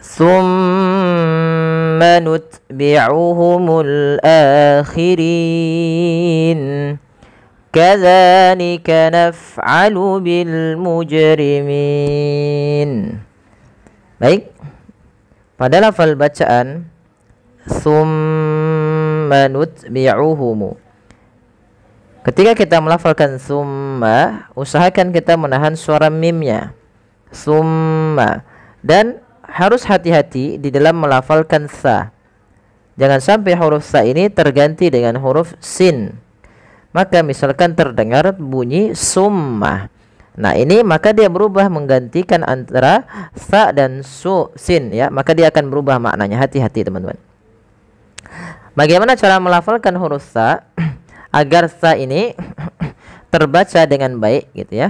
Thumma nutbi'uhumul akhirin. Kadzalika naf'alu bil mujrimin. Baik. Pada lafal bacaan thumma nutbi'uhum, ketika kita melafalkan thumma, usahakan kita menahan suara mimnya. Thumma. Dan harus hati-hati di dalam melafalkan sa. Jangan sampai huruf sa ini terganti dengan huruf sin. Maka misalkan terdengar bunyi summa. Nah, ini maka dia berubah menggantikan antara sa dan sin ya. Maka dia akan berubah maknanya. Hati-hati teman-teman. Bagaimana cara melafalkan huruf sa agar sa ini terbaca dengan baik gitu ya?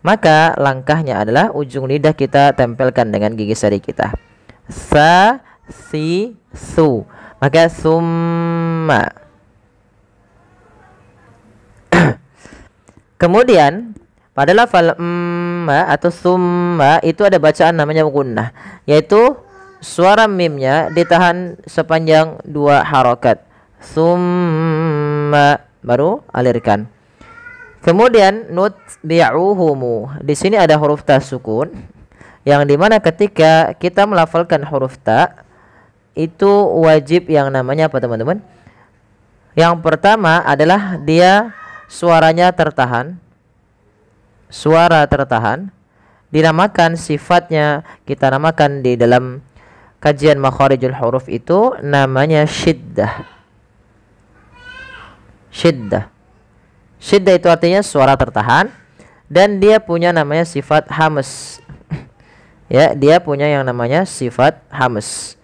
Maka langkahnya adalah ujung lidah kita tempelkan dengan gigi sari kita. Sa, si, su. Maka summa. Kemudian pada lafal ma atau summa itu ada bacaan namanya gunnah, yaitu suara mimnya ditahan sepanjang 2 harokat. Summa, baru alirkan. Kemudian nutbi'uhumu, di sini ada huruf ta sukun, yang dimana ketika kita melafalkan huruf ta itu wajib yang namanya apa teman-teman? Yang pertama adalah dia suaranya tertahan. Suara tertahan dinamakan, sifatnya kita namakan di dalam kajian makharijul huruf itu namanya syiddah. Syiddah. Syiddah itu artinya suara tertahan dan dia punya namanya sifat hamas. Ya, dia punya yang namanya sifat hamas.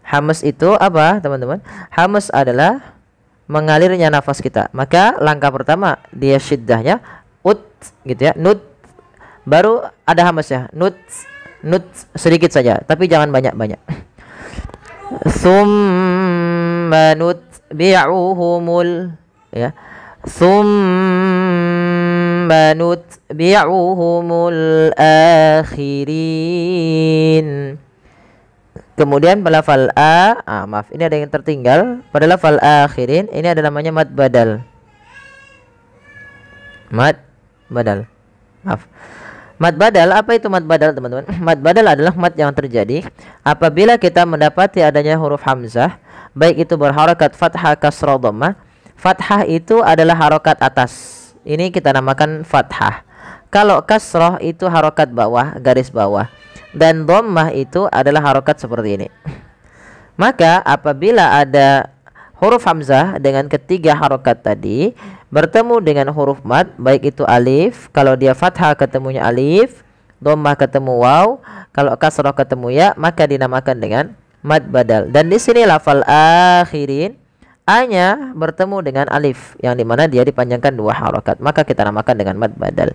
Hamas itu apa, teman-teman? Hamas adalah mengalirnya nafas kita. Maka langkah pertama dia syiddahnya ut gitu ya, nut, baru ada hamasnya, nut sedikit saja, tapi jangan banyak-banyak. Summa nutbi'uhumul ya, summa nutbi'uhumul akhirin. Kemudian pada lafal maaf, ini ada yang tertinggal. Pada lafal akhirin ini ada namanya mad badal. Mad badal. Maaf. Mad badal, apa itu mad badal teman-teman? Mad badal adalah mad yang terjadi apabila kita mendapati adanya huruf hamzah, baik itu berharakat fathah, kasrah, dhammah. Fathah itu adalah harokat atas. Ini kita namakan fathah. Kalau kasrah itu harokat bawah, garis bawah. Dan dhammah itu adalah harokat seperti ini. Maka apabila ada huruf hamzah dengan ketiga harokat tadi bertemu dengan huruf mad, baik itu alif, kalau dia fathah ketemunya alif, dhammah ketemu waw, kalau kasrah ketemu ya, maka dinamakan dengan mad badal. Dan di sini lafal akhirin, a-nya bertemu dengan alif yang dimana dia dipanjangkan 2 harokat, maka kita namakan dengan mad badal.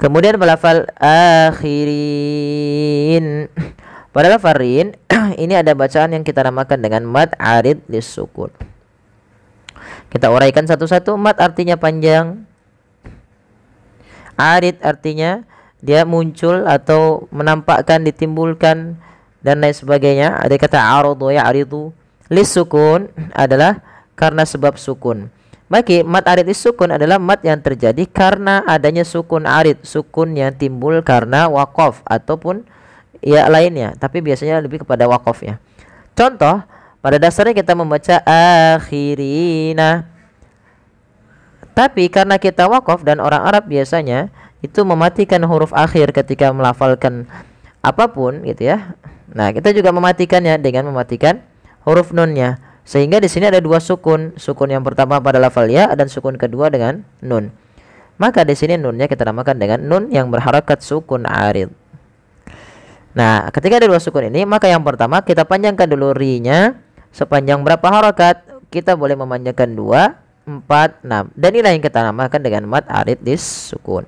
Kemudian lafal akhirin, pada lafal rin ini ada bacaan yang kita namakan dengan mad arid lisukun. Kita uraikan satu-satu. Mad artinya panjang, arid artinya dia muncul atau menampakkan, ditimbulkan dan lain sebagainya. Ada kata aradu ya'ridu. Lisukun adalah karena sebab sukun. Maka mad arid lisukun adalah mad yang terjadi karena adanya sukun arid, sukun yang timbul karena waqaf ataupun ya lainnya, tapi biasanya lebih kepada waqaf ya. Contoh, pada dasarnya kita membaca akhirina, tapi karena kita waqaf dan orang Arab biasanya itu mematikan huruf akhir ketika melafalkan apapun gitu ya. Nah, kita juga mematikannya dengan mematikan huruf nunnya. Sehingga di sini ada 2 sukun. Sukun yang pertama pada lafal ya dan sukun kedua dengan nun. Maka di sini nunnya kita namakan dengan nun yang berharakat sukun arid. Nah, ketika ada 2 sukun ini, maka yang pertama kita panjangkan dulu ri-nya sepanjang berapa harakat? Kita boleh memanjangkan 2, 4, 6. Dan inilah yang kita namakan dengan mad arid sukun.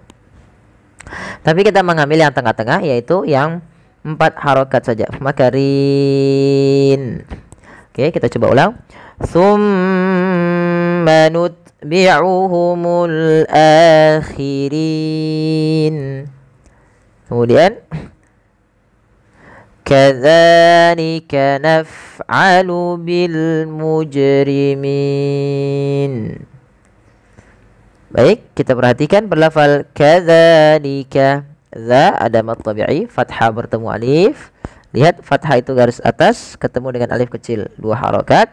Tapi kita mengambil yang tengah-tengah, yaitu yang 4 harakat saja. Maka rin. Oke, kita coba ulang. Tsumma nutbi'uhumul akhirin. Kemudian Kadzalika naf'alu bil mujrimin. Baik, kita perhatikan berlafal kadzalika. Za ada mad tabi'i, fathah bertemu alif. Lihat fathah itu garis atas ketemu dengan alif kecil, 2 harokat.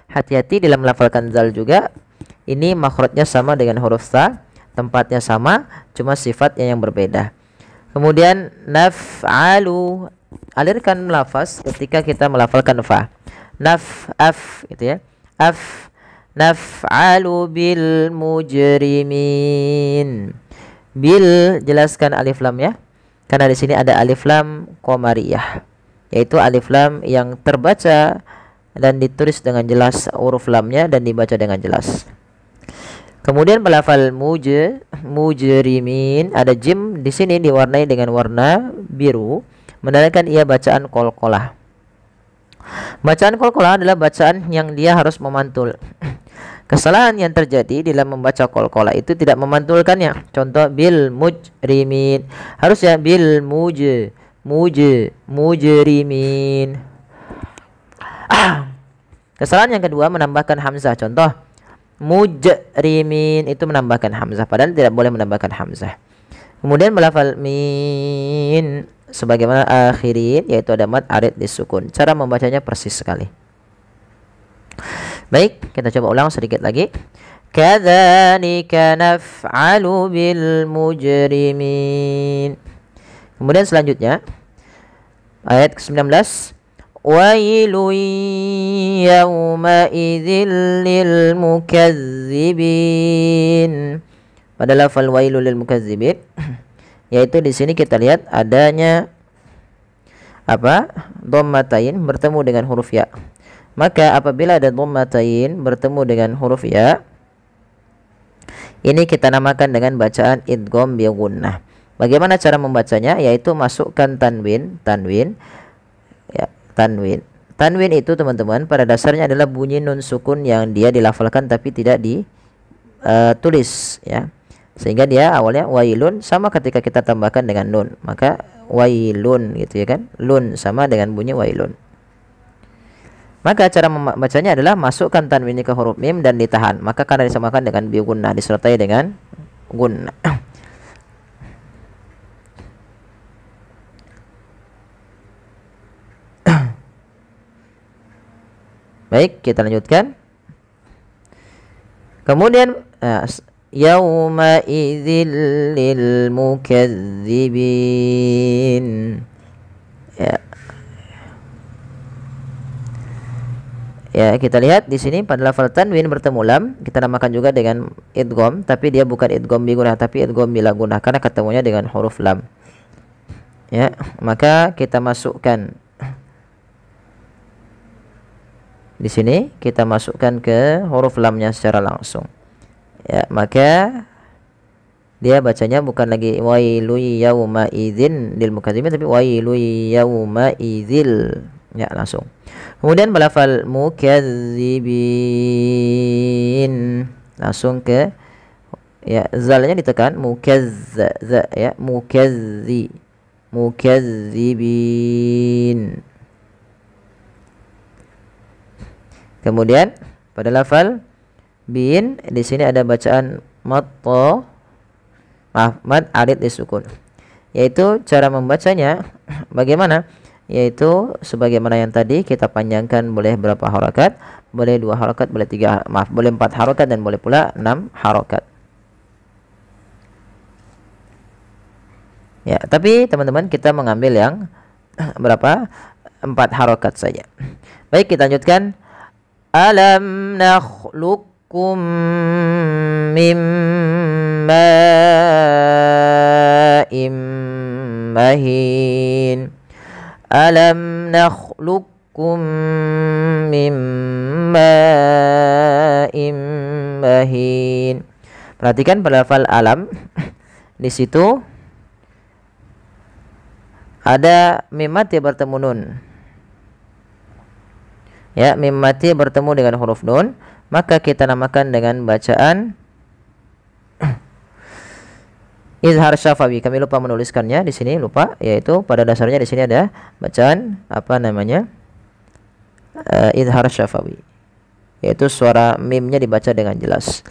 Hati-hati dalam melafalkan zal juga. Ini makhrajnya sama dengan huruf sa, tempatnya sama, cuma sifatnya yang berbeda. Kemudian naf'alu, alirkan lafaz ketika kita melafalkan fa. Af gitu ya. Af naf'alu bil mujrimin. Bil jelaskan alif lam ya. Karena di sini ada alif lam qamariyah, yaitu alif lam yang terbaca dan ditulis dengan jelas huruf lamnya dan dibaca dengan jelas. Kemudian melafal mujrimin, ada jim di sini diwarnai dengan warna biru, menandakan ia bacaan qalqalah. Bacaan qalqalah adalah bacaan yang dia harus memantul. Kesalahan yang terjadi dalam membaca qalqalah itu tidak memantulkannya. Contoh bil mujrimin, harusnya bil mujrimin. Kesalahan yang kedua menambahkan hamzah. Contoh mujrimin itu menambahkan hamzah, padahal tidak boleh menambahkan hamzah. Kemudian melafal min sebagaimana akhirin, yaitu ada mad arid disukun. Cara membacanya persis sekali. Baik, kita coba ulang sedikit lagi. Kadzalika naf'alu bil mujrimin. Kemudian selanjutnya ayat ke-19, wailun yawma idzil lil mukazzibin. Pada lafal wailul lil mukazzibin, yaitu di sini kita lihat adanya apa? Dhammatain bertemu dengan huruf ya. Maka apabila ada dhammatain bertemu dengan huruf ya, ini kita namakan dengan bacaan idgham bi gunnah. Bagaimana cara membacanya? Yaitu masukkan tanwin ya, tanwin itu teman-teman pada dasarnya adalah bunyi nun sukun yang dia dilafalkan tapi tidak ditulis ya, sehingga dia awalnya wailun, sama ketika kita tambahkan dengan nun maka wailun gitu ya kan, lun sama dengan bunyi wailun. Maka cara membacanya adalah masukkan tanwin ke huruf mim dan ditahan, maka karena disamakan dengan bi gunnah, disertai dengan gunnah. Baik, kita lanjutkan. Kemudian yauma idzil lil mukazzibin. Ya, kita lihat di sini pada lafal tanwin bertemu lam, kita namakan juga dengan idgham, tapi dia bukan idgham bi gunnah tapi idgham bila gunnah karena ketemunya dengan huruf lam. Ya, maka kita masukkan di sini, kita masukkan ke huruf lamnya secara langsung. Ya, maka dia bacanya bukan lagi wailu yauma idzin lil mukazzibin tapi wailu yauma idzil. Ya, langsung. Kemudian melafal mukazzibin, langsung ke ya, zalnya ditekan, mukazza ya, mukazzibin. Kemudian pada lafal bin di sini ada bacaan mad arid disukun. Yaitu cara membacanya bagaimana? Yaitu sebagaimana yang tadi kita panjangkan, boleh berapa harakat? Boleh 2 harakat, boleh 4 harakat dan boleh pula 6 harakat. Ya, tapi teman-teman kita mengambil yang berapa? 4 harakat saja. Baik, kita lanjutkan. Alam nakhluqukum mim ma'im mahin. Alam nakhluqukum mim ma'im mahin. Perhatikan pada lafal alam. Di situ ada mim mati bertemu nun. Ya, mim mati bertemu dengan huruf nun, maka kita namakan dengan bacaan Izhar syafawi, kami lupa menuliskannya di sini, lupa, yaitu pada dasarnya di sini ada bacaan apa namanya? Izhar syafawi, yaitu suara mimnya dibaca dengan jelas.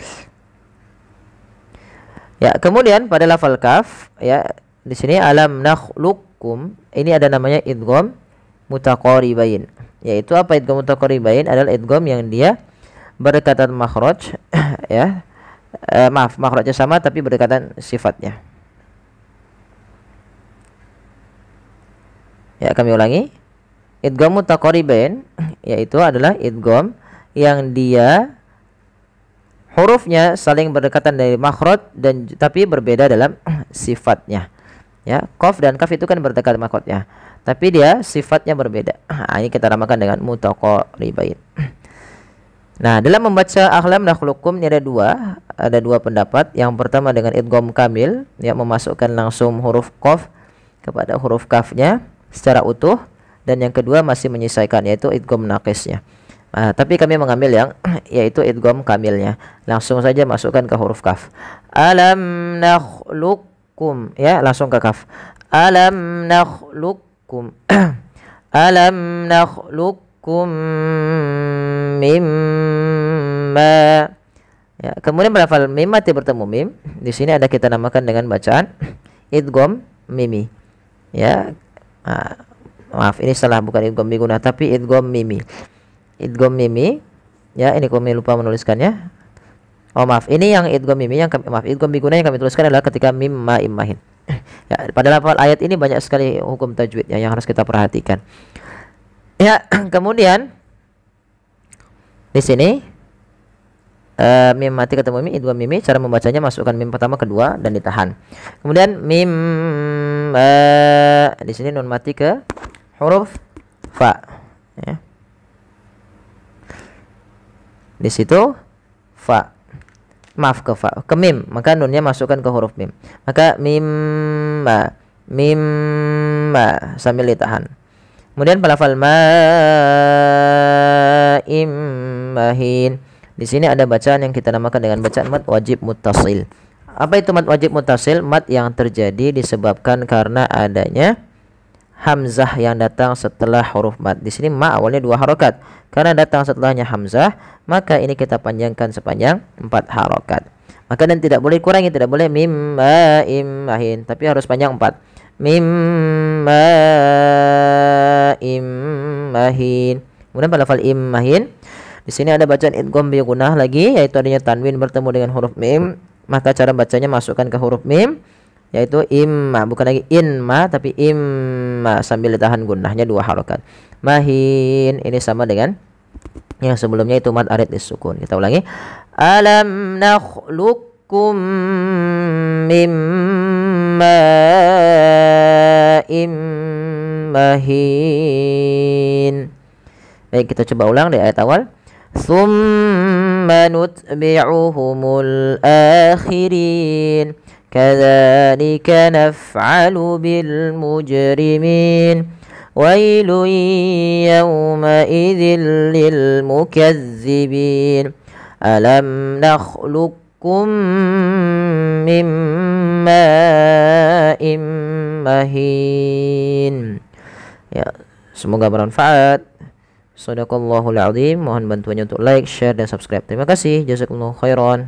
Ya, kemudian pada lafal kaf, ya, di sini alam nakhluqukum, ini ada namanya idgham mutaqaribain. Yaitu apa idgham mutaqaribain? Adalah idgham yang dia berdekatan makhraj, ya. Makhrajnya sama tapi berdekatan sifatnya. Ya, kami ulangi. Idgham mutaqaribain yaitu adalah idgham yang dia hurufnya saling berdekatan dari makhraj dan tapi berbeda dalam sifatnya. Ya, qaf dan kaf itu kan berdekatan makhrajnya, tapi dia sifatnya berbeda. Ini kita namakan dengan mutaqaribain. Nah, dalam membaca alam nakhluqukum ini ada dua pendapat. Yang pertama dengan idgham kamil, yang memasukkan langsung huruf qaf kepada huruf kafnya secara utuh, dan yang kedua masih menyisaikan yaitu idgham naqisnya. Tapi kami mengambil yang yaitu idgham kamilnya. Langsung saja masukkan ke huruf kaf. Alam nakhluqukum, ya, langsung ke kaf. Alam nakhluqukum. Alam nakhluqukum mimma. Ya, kemudian berlafal mim mati bertemu mim. Di sini ada kita namakan dengan bacaan idgham mimi. Ya. Maaf, ini salah, bukan idgham biguna tapi idgham mimi. Idgham mimi. Ya, ini kami lupa menuliskannya. Oh, maaf. Ini yang idgham mimi yang idgham biguna yang kami tuliskan adalah ketika mim ma immahin. Ya, pada lafal ayat ini banyak sekali hukum tajwid ya, yang harus kita perhatikan. Ya, kemudian di sini mim mati ketemu mim, idgham mimi, cara membacanya masukkan mim pertama kedua dan ditahan. Kemudian mim di sini nun mati ke huruf fa, ya. Di situ fa. Maaf, ke fa, ke mim, maka nunnya masukkan ke huruf mim. Maka mim sambil ditahan. Kemudian pelafal ma'im mahin. Di sini ada bacaan yang kita namakan dengan bacaan mad wajib muttasil. Apa itu mad wajib muttasil? Mad yang terjadi disebabkan karena adanya hamzah yang datang setelah huruf mad. Di sini ma awalnya 2 harokat. Karena datang setelahnya hamzah, maka ini kita panjangkan sepanjang 4 harokat. Maka dan tidak boleh kurangi, tidak boleh mim ma'im mahin, tapi harus panjang 4. Mim ma'im mahin. Kemudian pada lafal im mahin, di sini ada bacaan idgham bi gunnah lagi, yaitu adanya tanwin bertemu dengan huruf mim. Maka cara bacanya masukkan ke huruf mim, yaitu imma, bukan lagi inma tapi imma, sambil ditahan gunnahnya 2 harokat. Mahin ini sama dengan yang sebelumnya, itu mad arid disukun. Kita ulangi. Alam nakhluqukum mim ma'im mahin. Baik, kita coba ulang di ayat awal. Tsumma nutbi'uhumul akhirin. Kadzalika naf'alu bil mujrimin. Wailun yawma idzil lil mukazzibin. Alam nakhluqukum mim ma'im mahin. Ya, semoga bermanfaat. Shadaqallahul azim. Mohon bantuannya untuk like, share dan subscribe. Terima kasih. Jazakumullahu khairan.